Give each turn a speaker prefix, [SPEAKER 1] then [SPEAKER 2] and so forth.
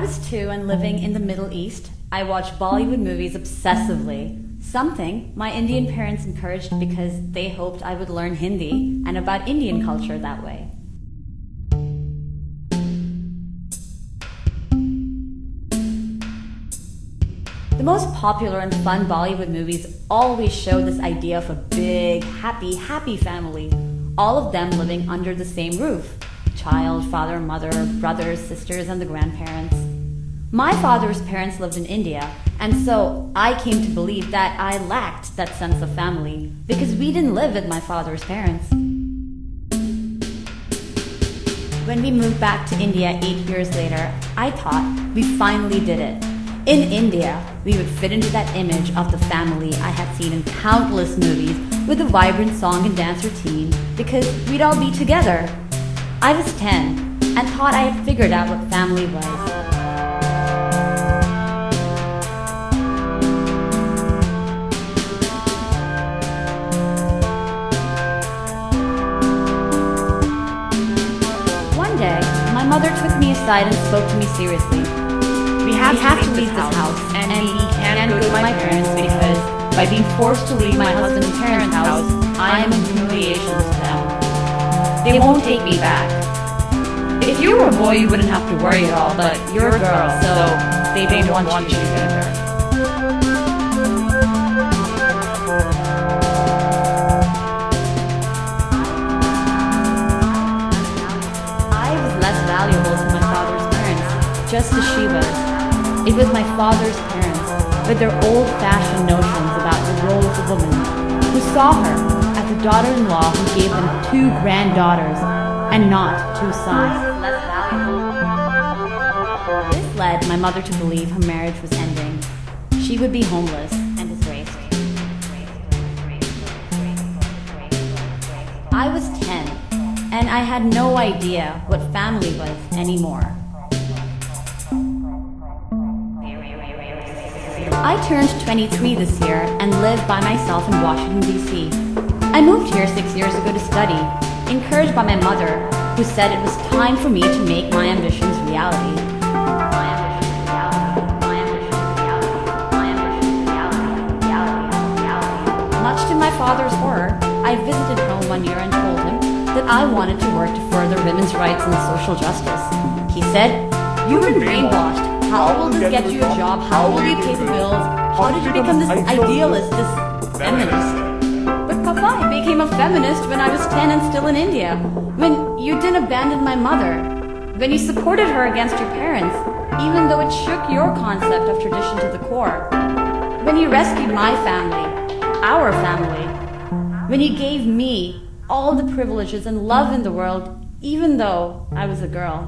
[SPEAKER 1] was 2 and living in the Middle East, I watched Bollywood movies obsessively. Something my Indian parents encouraged because they hoped I would learn Hindi and about Indian culture that way. The most popular and fun Bollywood movies always show this idea of a big, happy family, all of them living under the same roof. Child, father, mother, brothers, sisters, and the grandparents. My father's parents lived in India, and so I came to believe that I lacked that sense of family because we didn't live with my father's parents. When we moved back to India 8 years later, I thought we finally did it. In India, we would fit into that image of the family I had seen in countless movies with a vibrant song and dance routine because we'd all be together. I was 10 and thought I had figured out what family was. One day, my mother took me aside and spoke to me seriously. We have to leave this house and we can't go to my parents because by being forced to leave my husband's parents' house, I am a humiliation to them. They won't take me back. If you were a boy, you wouldn't have to worry at all, but you're a girl, so they don't want you together. I was less valuable to my father's parents, just as she was. It was my father's parents, with their old-fashioned notions about the role of a woman, who saw her as a daughter-in-law who gave them 2 granddaughters and not 2 sons. This led my mother to believe her marriage was ending. She would be homeless and disgraced. I was 10, and I had no idea what family was anymore. I turned 23 this year and live by myself in Washington, D.C. I moved here 6 years ago to study, encouraged by my mother, who said it was time for me to make my ambitions reality. Much to my father's horror, I visited home one year and told him that I wanted to work to further women's rights and social justice. He said, "You've been brainwashed. How will this get you a job? How will you pay the bills? How did you become this idealist, this feminist?" But Papa, I became a feminist when I was 10 and still in India. When you didn't abandon my mother. When you supported her against your parents, even though it shook your concept of tradition to the core. When you rescued my family, our family. When you gave me all the privileges and love in the world, even though I was a girl.